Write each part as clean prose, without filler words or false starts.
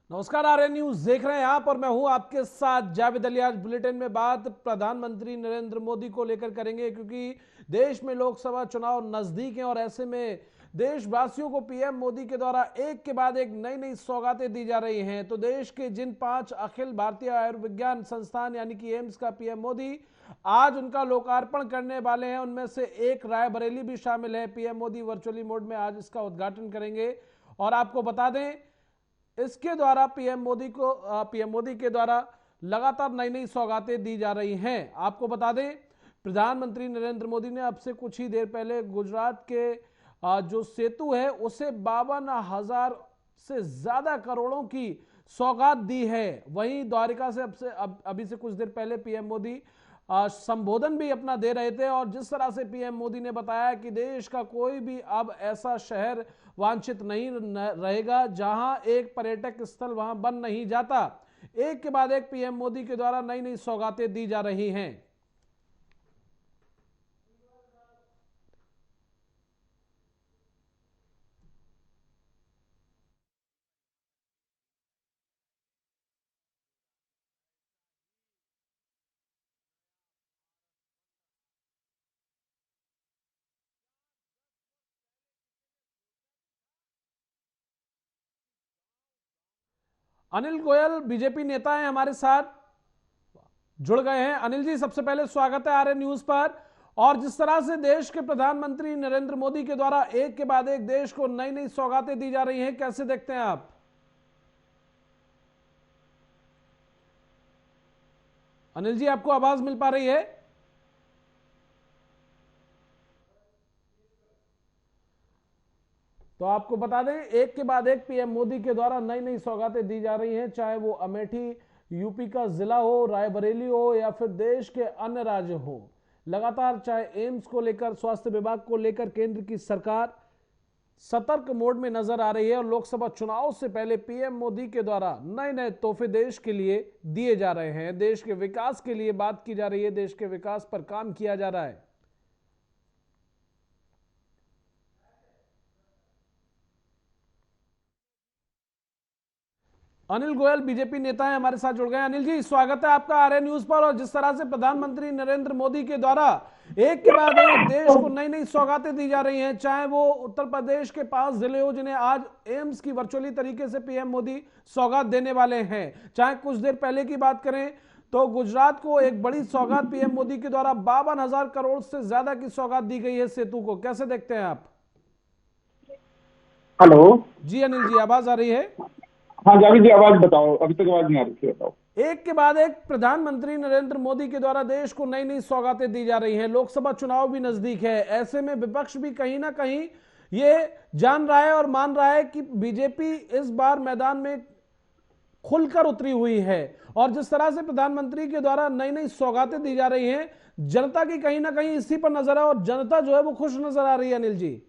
नमस्कार, आर्यन न्यूज देख रहे हैं आप और मैं हूं आपके साथ जावेद अली। आज बुलेटिन में बात प्रधानमंत्री नरेंद्र मोदी को लेकर करेंगे, क्योंकि देश में लोकसभा चुनाव नजदीक हैं और ऐसे में देशवासियों को पीएम मोदी के द्वारा एक के बाद एक नई नई सौगातें दी जा रही हैं। तो देश के जिन 5 अखिल भारतीय आयुर्विज्ञान संस्थान यानी कि एम्स का पीएम मोदी आज उनका लोकार्पण करने वाले हैं, उनमें से एक रायबरेली भी शामिल है। पीएम मोदी वर्चुअली मोड में आज इसका उद्घाटन करेंगे और आपको बता दें, इसके द्वारा पीएम मोदी के द्वारा लगातार नई नई सौगातें दी जा रही हैं। आपको बता दें, प्रधानमंत्री नरेंद्र मोदी ने अब से कुछ ही देर पहले गुजरात के जो सेतु है उसे 52,000 से ज्यादा करोड़ों की सौगात दी है। वहीं द्वारिका से अभी से कुछ देर पहले पीएम मोदी संबोधन भी अपना दे रहे थे और जिस तरह से पीएम मोदी ने बताया कि देश का कोई भी अब ऐसा शहर वांछित नहीं रहेगा जहां एक पर्यटक स्थल वहां बन नहीं जाता। एक के बाद एक पीएम मोदी के द्वारा नई नई सौगातें दी जा रही हैं। अनिल गोयल बीजेपी नेता हैं, हमारे साथ जुड़ गए हैं। अनिल जी, सबसे पहले स्वागत है आर्यन न्यूज पर। और जिस तरह से देश के प्रधानमंत्री नरेंद्र मोदी के द्वारा एक के बाद एक देश को नई नई सौगातें दी जा रही हैं, कैसे देखते हैं आप? अनिल जी, आपको आवाज मिल पा रही है? तो आपको बता दें, एक के बाद एक पीएम मोदी के द्वारा नई नई सौगातें दी जा रही हैं, चाहे वो अमेठी यूपी का जिला हो, रायबरेली हो या फिर देश के अन्य राज्य हो। लगातार चाहे एम्स को लेकर, स्वास्थ्य विभाग को लेकर केंद्र की सरकार सतर्क मोड में नजर आ रही है और लोकसभा चुनाव से पहले पीएम मोदी के द्वारा नए नए तोहफे देश के लिए दिए जा रहे हैं। देश के विकास के लिए बात की जा रही है, देश के विकास पर काम किया जा रहा है। अनिल गोयल बीजेपी नेता है, हमारे साथ जुड़ गए। अनिल जी, स्वागत है आपका आर्य न्यूज पर। और जिस तरह से प्रधानमंत्री नरेंद्र मोदी के द्वारा एक के बाद एक देश को नई नई सौगातें दी जा रही हैं, चाहे वो उत्तर प्रदेश के 5 जिले हो जिन्हें आज एम्स की वर्चुअली तरीके से पीएम मोदी सौगात देने वाले हैं, चाहे कुछ देर पहले की बात करें तो गुजरात को एक बड़ी सौगात पीएम मोदी के द्वारा 52,000 करोड़ से ज्यादा की सौगात दी गई है सेतु को। कैसे देखते हैं आप? हेलो। जी अनिल जी, आवाज आ रही है? हाँ जावेद जी, आवाज बताओ, अभी तक आवाज नहीं आ रही थी, बताओ। एक के बाद एक प्रधानमंत्री नरेंद्र मोदी के द्वारा देश को नई नई सौगातें दी जा रही हैं। लोकसभा चुनाव भी नजदीक है, ऐसे में विपक्ष भी कहीं ना कहीं ये जान रहा है और मान रहा है कि बीजेपी इस बार मैदान में खुलकर उतरी हुई है। और जिस तरह से प्रधानमंत्री के द्वारा नई नई सौगातें दी जा रही हैं, जनता की कहीं ना कहीं इसी पर नजर है और जनता जो है वो खुश नजर आ रही है। अनिल जी,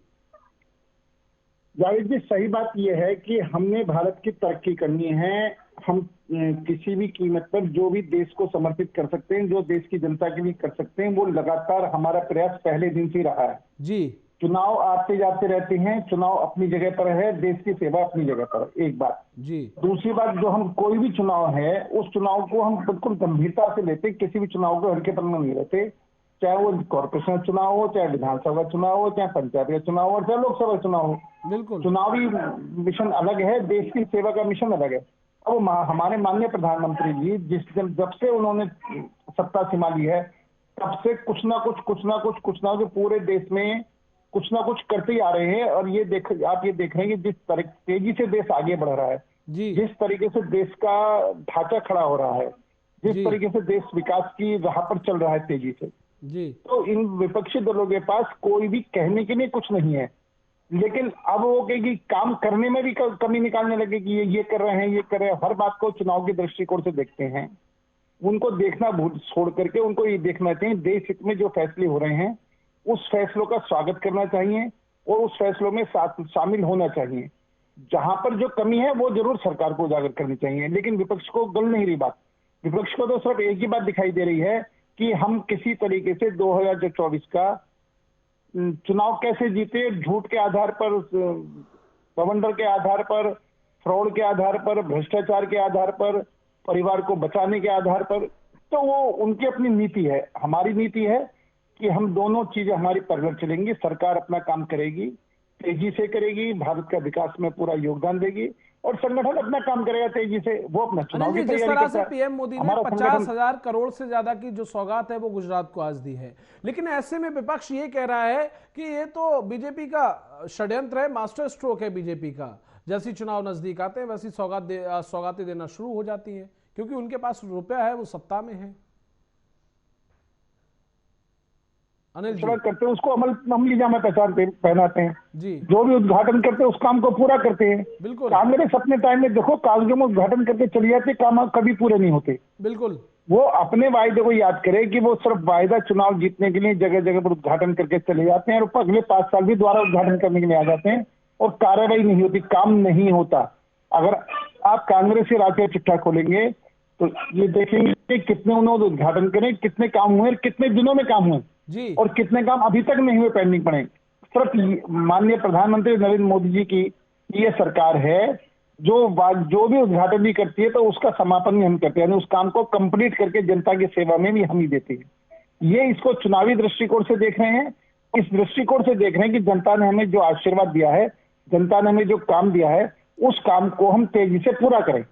जावेद जी, सही बात यह है कि हमने भारत की तरक्की करनी है। हम किसी भी कीमत पर जो भी देश को समर्पित कर सकते हैं, जो देश की जनता के लिए कर सकते हैं, वो लगातार हमारा प्रयास पहले दिन से रहा है। जी चुनाव आते जाते रहते हैं, चुनाव अपनी जगह पर है, देश की सेवा अपनी जगह पर है, एक बात। जी दूसरी बात, जो हम कोई भी चुनाव है उस चुनाव को हम बिल्कुल गंभीरता से लेते, किसी भी चुनाव को हल्के में नहीं लेते। चाहे वो कॉर्पोरेशन चुनाव हो, चाहे विधानसभा चुनाव हो, चाहे पंचायत का चुनाव हो, चाहे लोकसभा चुनाव हो, बिल्कुल। चुनावी मिशन अलग है, देश की सेवा का मिशन अलग है। अब हमारे माननीय प्रधानमंत्री जी जब से उन्होंने सत्ता संभाली है, तब से कुछ ना कुछ पूरे देश में कुछ ना कुछ करते ही आ रहे हैं। और आप ये देख रहे हैं कि जिस तेजी से देश आगे बढ़ रहा है, जी जिस तरीके से देश का ढांचा खड़ा हो रहा है, जिस जी तरीके से देश विकास की राह पर चल रहा है तेजी से, जी तो इन विपक्षी दलों के पास कोई भी कहने के लिए कुछ नहीं है। लेकिन अब वो कहेगी काम करने में भी कमी निकालने लगे कि ये कर रहे हैं, ये कर रहे हैं। हर बात को चुनाव के दृष्टिकोण से देखते हैं। उनको देखना भूल छोड़ करके उनको ये देखना चाहिए देश हित में जो फैसले हो रहे हैं उस फैसलों का स्वागत करना चाहिए और उस फैसलों में शामिल होना चाहिए। जहां पर जो कमी है वो जरूर सरकार को उजागर करनी चाहिए, लेकिन विपक्ष को गल नहीं रही बात। विपक्ष को तो सिर्फ एक ही बात दिखाई दे रही है कि हम किसी तरीके से 2024 का चुनाव कैसे जीते, झूठ के आधार पर, बवंडर के आधार पर, फ्रॉड के आधार पर, भ्रष्टाचार के आधार पर, परिवार को बचाने के आधार पर। तो वो उनकी अपनी नीति है। हमारी नीति है कि हम दोनों चीजें हमारी पैरेलल चलेंगी। सरकार अपना काम करेगी, तेजी से करेगी, भारत का विकास में पूरा योगदान देगी, और संगठन अपना काम करेगा तेजी से। वो अपना अनिल चुनाव जी, की जिस तैयारी तरह करता से है। पीएम मोदी ने हमारा संगठन 50,000 करोड़ से ज्यादा की जो सौगात है वो गुजरात को आज दी है, लेकिन ऐसे में विपक्ष ये कह रहा है कि ये तो बीजेपी का षड्यंत्र है, मास्टर स्ट्रोक है बीजेपी का। जैसी चुनाव नजदीक आते हैं वैसी सौगातें देना शुरू हो जाती हैं, क्योंकि उनके पास रुपया है, वो सत्ता में है। अनिल जी करते हैं उसको अमली जामा पहनाते हैं। जी जो भी उद्घाटन करते हैं उस काम को पूरा करते हैं। बिल्कुल कांग्रेस अपने टाइम में देखो कागजों में उद्घाटन करके चली जाती, काम कभी पूरे नहीं होते। बिल्कुल वो अपने वायदे को याद करे कि वो सिर्फ वायदा चुनाव जीतने के लिए जगह जगह पर उद्घाटन करके चले जाते हैं, और अगले 5 साल भी दोबारा उद्घाटन करने के लिए आ जाते हैं, और कार्रवाई नहीं होती, काम नहीं होता। अगर आप कांग्रेस के राष्ट्रीय चिट्ठा खोलेंगे तो ये देखेंगे कि कितने उन्होंने उद्घाटन करे, कितने काम हुए, कितने दिनों में काम हुए, जी और कितने काम अभी तक नहीं हुए, पेंडिंग पड़े। सिर्फ माननीय प्रधानमंत्री नरेंद्र मोदी जी की ये सरकार है जो भी उद्घाटन भी करती है तो उसका समापन भी हम करते हैं, यानी उस काम को कंप्लीट करके जनता की सेवा में भी हम ही देते हैं। ये इसको चुनावी दृष्टिकोण से देख रहे हैं, इस दृष्टिकोण से देख रहे हैं कि जनता ने हमें जो आशीर्वाद दिया है, जनता ने हमें जो काम दिया है, उस काम को हम तेजी से पूरा करें।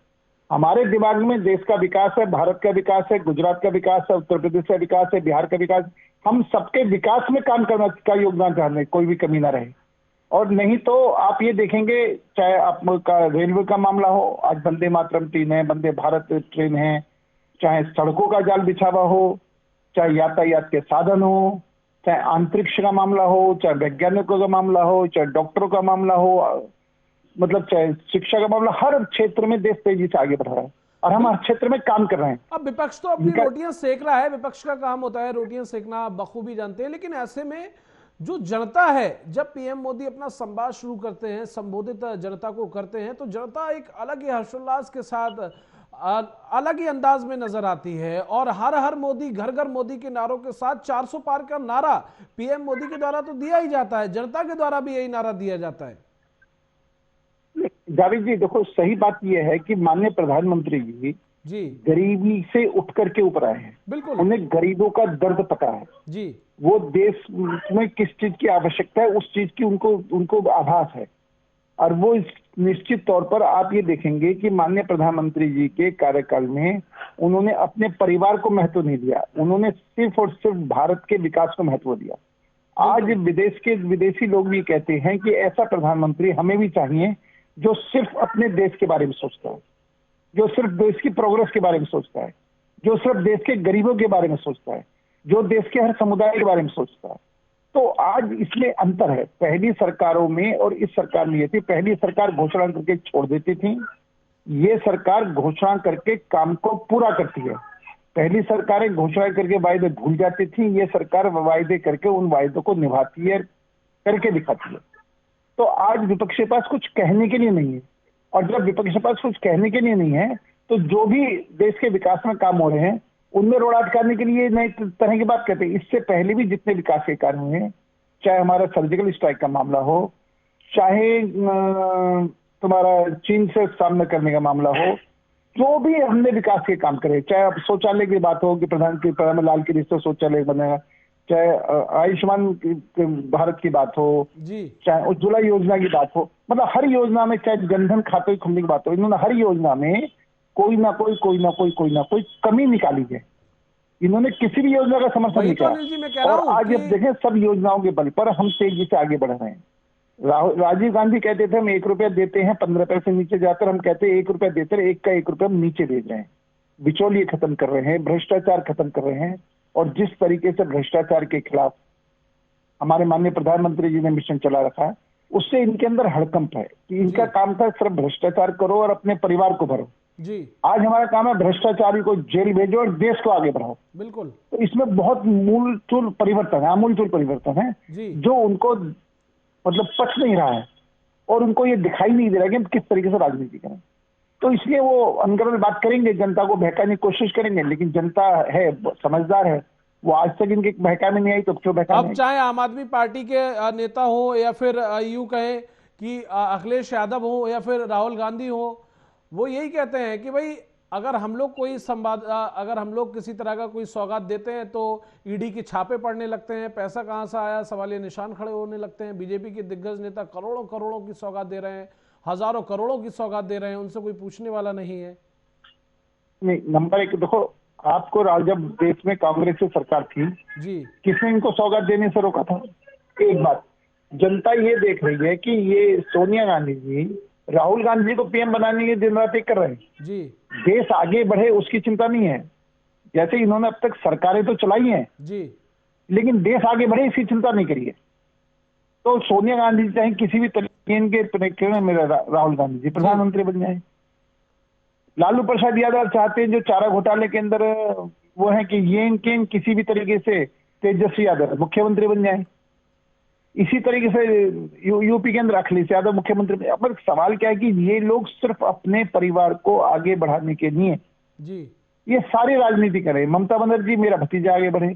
हमारे दिमाग में देश का विकास है, भारत का विकास है, गुजरात का विकास है, उत्तर प्रदेश का विकास है, बिहार का विकास। हम सबके विकास में काम करना का योगदान चाहते हैं, कोई भी कमी ना रहे। और नहीं तो आप ये देखेंगे, चाहे आपका रेलवे का मामला हो, आज वंदे मातरम ट्रेन है, वंदे भारत ट्रेन है, चाहे सड़कों का जाल बिछावा हो, चाहे यातायात के साधन हो, चाहे अंतरिक्ष का मामला हो, चाहे वैज्ञानिकों का मामला हो, चाहे डॉक्टरों का मामला हो, मतलब चाहे शिक्षा का मामला, हर क्षेत्र में देश तेजी से आगे बढ़ रहा है, और हम हर क्षेत्र में काम कर रहे हैं। अब विपक्ष तो अपनी रोटियां सेक रहा है, विपक्ष का काम होता है रोटियां सेकना, बखूबी जानते हैं, लेकिन ऐसे में जो जनता है, जब पीएम मोदी अपना संवाद शुरू करते हैं, संबोधित जनता को करते हैं, तो जनता एक अलग ही हर्षोल्लास के साथ अलग ही अंदाज में नजर आती है, और हर हर मोदी, घर घर मोदी के नारों के साथ 400 पार का नारा पीएम मोदी के द्वारा तो दिया ही जाता है, जनता के द्वारा भी यही नारा दिया जाता है। जावेद जी देखो, सही बात यह है कि माननीय प्रधानमंत्री जी गरीबी से उठ करके ऊपर आए हैं। बिल्कुल, उन्हें गरीबों का दर्द पता है जी। वो देश में किस चीज की आवश्यकता है, उस चीज की उनको आभास है, और वो निश्चित तौर पर आप ये देखेंगे कि माननीय प्रधानमंत्री जी के कार्यकाल में उन्होंने अपने परिवार को महत्व नहीं दिया, उन्होंने सिर्फ और सिर्फ भारत के विकास को महत्व दिया। आज विदेशी लोग भी कहते हैं कि ऐसा प्रधानमंत्री हमें भी चाहिए जो सिर्फ अपने देश के बारे में सोचता है, जो सिर्फ देश की प्रोग्रेस के बारे में सोचता है, जो सिर्फ देश के गरीबों के बारे में सोचता है, जो देश के हर समुदाय के बारे में सोचता है। तो आज इसमें अंतर है पहली सरकारों में और इस सरकार में। ये थी, पहली सरकार घोषणा करके छोड़ देती थी, ये सरकार घोषणा करके काम को पूरा करती है। पहली सरकारें घोषणा करके वायदे भूल जाती थी, ये सरकार वायदे करके उन वायदों को निभाती है, करके दिखाती है। तो आज विपक्ष के पास कुछ कहने के लिए नहीं है, और जब विपक्ष के पास कुछ कहने के लिए नहीं है तो जो भी देश के विकास में काम हो रहे हैं उनमें रोड़ा अटकाने के लिए नई तरह की बात कहते हैं। इससे पहले भी जितने विकास के कार्य हुए हैं, चाहे हमारा सर्जिकल स्ट्राइक का मामला हो, चाहे तुम्हारा चीन से सामना करने का मामला हो, जो भी हमने विकास के काम करे, चाहे अब शौचालय की बात हो कि प्रधानमंत्री लाल किले से शौचालय बनेगा, चाहे आयुष्मान भारत की बात हो, चाहे उज्ज्वला योजना की बात हो, मतलब हर योजना में, चाहे जनधन खाते खुलने की बात हो, इन्होंने हर योजना में कोई ना कोई कमी निकाली है। इन्होंने किसी भी योजना का समर्थन नहीं किया, और आज अब देखें सब योजनाओं के बल पर हम तेजी से आगे बढ़ रहे हैं। राजीव गांधी कहते थे हम 1 रुपया देते हैं 15 पैसे नीचे जाकर, हम कहते हैं 1 रुपया देते हैं 1 का 1 रुपया हम नीचे भेज रहे हैं। बिचौलिए खत्म कर रहे हैं, भ्रष्टाचार खत्म कर रहे हैं, और जिस तरीके से भ्रष्टाचार के खिलाफ हमारे माननीय प्रधानमंत्री जी ने मिशन चला रखा है, उससे इनके अंदर हड़कंप है कि इनका काम था सिर्फ भ्रष्टाचार करो और अपने परिवार को भरो जी। आज हमारा काम है भ्रष्टाचारी को जेल भेजो और देश को आगे बढ़ाओ। बिल्कुल। तो इसमें बहुत मूलचूल परिवर्तन है, आमूलचूल परिवर्तन है जी। जो उनको मतलब पच नहीं रहा है, और उनको ये दिखाई नहीं दे रहा है कि हम किस तरीके से राजनीति करें। तो इसलिए वो अंदर में बात करेंगे, जनता को बहकाने की कोशिश करेंगे, लेकिन जनता है, समझदार है, वो आज तक इनके बहका में नहीं आई, तो क्यों बहका। अब चाहे आम आदमी पार्टी के नेता हो या फिर यूं कहें कि अखिलेश यादव हो या फिर राहुल गांधी हो, वो यही कहते हैं कि भाई अगर हम लोग कोई अगर हम लोग किसी तरह का कोई सौगात देते हैं तो ईडी के छापे पड़ने लगते हैं, पैसा कहां से आया सवालिया निशान खड़े होने लगते हैं। बीजेपी के दिग्गज नेता करोड़ों करोड़ों की सौगात दे रहे हैं, हजारों करोड़ों की सौगात दे रहे हैं, उनसे कोई पूछने वाला नहीं है। नहीं, नंबर एक देखो, आपको जब देश में कांग्रेस की सरकार थी जी, किसने इनको सौगात देने से रोका था? एक बात, जनता ये देख रही है कि ये सोनिया गांधी जी राहुल गांधी जी को पीएम बनाने के दिन रात एक कर रहे हैं। जी, देश आगे बढ़े उसकी चिंता नहीं है, जैसे इन्होंने अब तक सरकारें तो चलाई हैं जी, लेकिन देश आगे बढ़े इसकी चिंता नहीं करी है। तो सोनिया गांधी जी चाहे किसी भी तरीके के प्रेक्षण में राहुल गांधी जी प्रधानमंत्री बन जाए। लालू प्रसाद यादव चाहते हैं जो चारा घोटाले के अंदर वो है कि ये किसी भी तरीके से तेजस्वी यादव मुख्यमंत्री बन जाए। इसी तरीके से यूपी के अंदर अखिलेश यादव मुख्यमंत्री। अब सवाल क्या है कि ये लोग सिर्फ अपने परिवार को आगे बढ़ाने के लिए जी, ये सारी राजनीति कर रहे हैं। ममता बनर्जी मेरा भतीजा आगे बढ़े,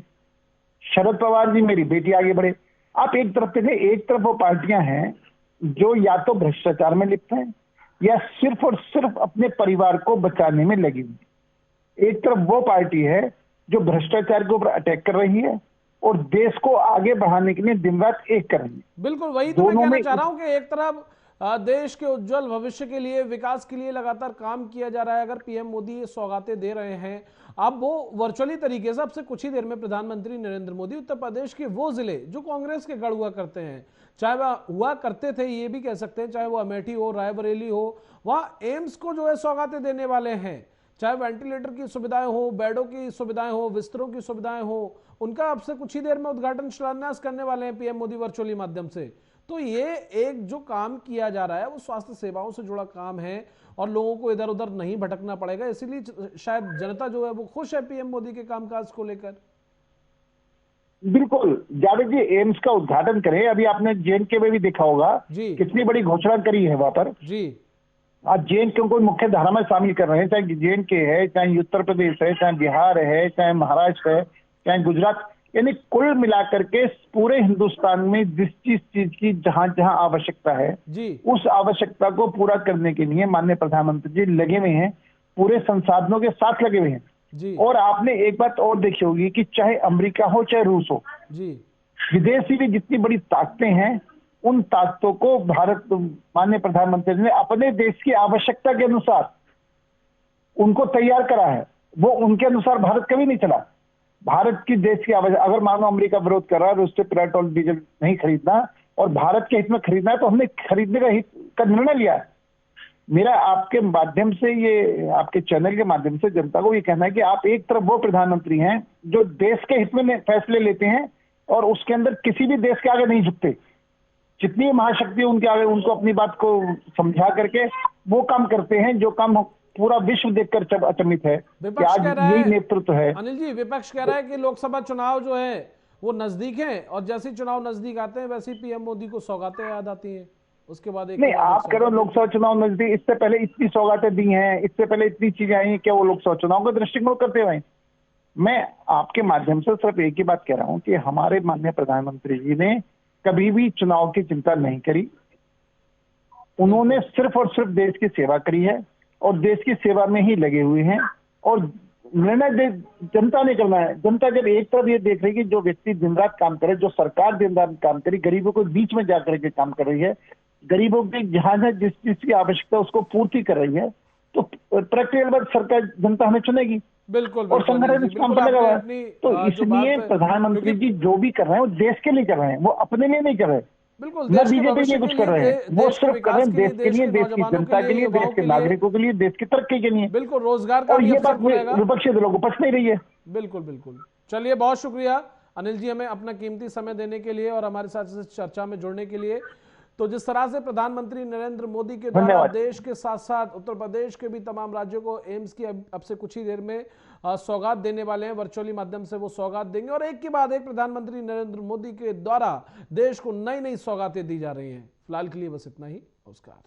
शरद पवार जी मेरी बेटी आगे बढ़े। आप एक तरफ देखें, एक तरफ वो पार्टियां हैं जो या तो भ्रष्टाचार में लिप्त हैं या सिर्फ और सिर्फ अपने परिवार को बचाने में लगी हुई। एक तरफ वो पार्टी है जो भ्रष्टाचार के ऊपर अटैक कर रही है और देश को आगे बढ़ाने के लिए दिन रात एक कर रही है। बिल्कुल वही तो मैं कहना चाह रहा हूं कि एक तरफ देश के उज्जवल भविष्य के लिए, विकास के लिए लगातार काम किया जा रहा है। अगर पीएम मोदी ये सौगातें दे रहे हैं, अब वो वर्चुअली तरीके से, अब से कुछ ही देर में प्रधानमंत्री नरेंद्र मोदी उत्तर प्रदेश के वो जिले जो कांग्रेस के गढ़ हुआ करते हैं, चाहे वह हुआ करते थे ये भी कह सकते हैं, चाहे वो अमेठी हो, रायबरेली हो, वहां एम्स को जो है सौगातें देने वाले हैं। चाहे वेंटिलेटर की सुविधाएं हो, बेडों की सुविधाएं हो, बिस्तरों की सुविधाएं हो, उनका अब से कुछ ही देर में उद्घाटन शिलान्यास करने वाले हैं पीएम मोदी वर्चुअली माध्यम से। तो ये एक जो काम किया जा रहा है वो स्वास्थ्य सेवाओं से जुड़ा काम है और लोगों को इधर उधर नहीं भटकना पड़ेगा, इसीलिए शायद जनता जो है वो खुश है पीएम मोदी के कामकाज को लेकर। बिल्कुल, जावेद जी एम्स का उद्घाटन करें। अभी आपने जेएनके में भी देखा होगा जी, कितनी बड़ी घोषणा करी है वहां पर। जी, आज जेएनके को मुख्य धारा में शामिल कर रहे हैं, चाहे जेएनके है, चाहे उत्तर प्रदेश है, चाहे बिहार है, चाहे महाराष्ट्र है, चाहे गुजरात, यानी कुल मिलाकर के पूरे हिंदुस्तान में जिस चीज की जहां जहां आवश्यकता है जी, उस आवश्यकता को पूरा करने के लिए माननीय प्रधानमंत्री जी लगे हुए हैं, पूरे संसाधनों के साथ लगे हुए हैं। जी, और आपने एक बात और देखी होगी कि चाहे अमेरिका हो चाहे रूस हो, जी, विदेशी भी जितनी बड़ी ताकतें हैं उन ताकतों को भारत माननीय प्रधानमंत्री ने अपने देश की आवश्यकता के अनुसार उनको तैयार करा है। वो उनके अनुसार भारत कभी नहीं चला। भारत की देश की आवश्यकता, अगर मानो अमेरिका विरोध कर रहा है उससे पेट्रोल डीजल नहीं खरीदना और भारत के हित में खरीदना है तो हमने खरीदने का हित का निर्णय लिया है। मेरा आपके माध्यम से, ये आपके चैनल के माध्यम से जनता को ये कहना है कि आप एक तरफ वो प्रधानमंत्री हैं जो देश के हित में फैसले लेते हैं और उसके अंदर किसी भी देश के आगे नहीं झुकते। जितनी महाशक्ति उनके आगे, उनको अपनी बात को समझा करके वो काम करते हैं जो काम पूरा विश्व देखकर अचंभित है कि आज यही नेतृत्व है। अनिल जी, विपक्ष कह रहा है कि लोकसभा चुनाव जो है वो नजदीक है और जैसे ही चुनाव नजदीक आते हैं वैसे ही पीएम मोदी को सौगातें याद आती हैं। उसके बाद एक नहीं, आप करो लोकसभा चुनाव नजदीक, इससे पहले इतनी सौगातें दी हैं, इससे पहले इतनी चीजें आई हैं, क्या वो लोकसभा चुनाव का दृष्टिकोण करते हुए? मैं आपके माध्यम से सिर्फ एक ही बात कह रहा हूं कि हमारे माननीय प्रधानमंत्री जी ने कभी भी चुनाव की चिंता नहीं करी। उन्होंने सिर्फ और सिर्फ देश की सेवा करी है और देश की सेवा में ही लगे हुए हैं। और निर्णय जनता ने करना है। जनता जब एक तरफ ये देख रही है कि जो व्यक्ति दिन रात काम करे, जो सरकार दिन रात काम करी, गरीबों को बीच में जाकर के काम कर रही है, गरीबों की जहां जिस चीज की आवश्यकता उसको पूर्ति कर रही है, तो प्रैक्टिकल बात सरकार जनता हमें चुनेगी। बिल्कुल, और संगठन इस काम पर लगा हुआ है। तो इसलिए प्रधानमंत्री जी जो भी कर रहे हैं वो देश के लिए कर रहे हैं, वो अपने लिए नहीं कर रहे। बिल्कुल, न बीजेपी के कुछ कर रहे हैं, वो सिर्फ कर रहे हैं देश के लिए, देश की जनता के लिए, देश के नागरिकों के लिए, देश की तरक्की के लिए। बिल्कुल, रोजगार का और भी ये अवसर बात खुलेगा। विपक्षी दलों को पच नहीं रही है। बिल्कुल बिल्कुल। चलिए, बहुत शुक्रिया अनिल जी हमें अपना कीमती समय देने के लिए और हमारे साथ इस चर्चा में जुड़ने के लिए। तो जिस तरह से प्रधानमंत्री नरेंद्र मोदी के द्वारा देश के साथ साथ उत्तर प्रदेश के भी तमाम राज्यों को एम्स की अब से कुछ ही देर में सौगात देने वाले हैं, वर्चुअली माध्यम से वो सौगात देंगे और एक के बाद एक प्रधानमंत्री नरेंद्र मोदी के द्वारा देश को नई नई सौगातें दी जा रही हैं। फिलहाल के लिए बस इतना ही। नमस्कार।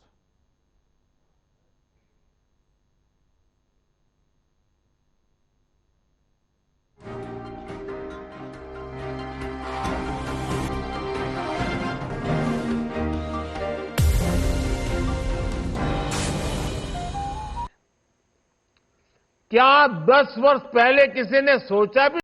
क्या 10 वर्ष पहले किसी ने सोचा भी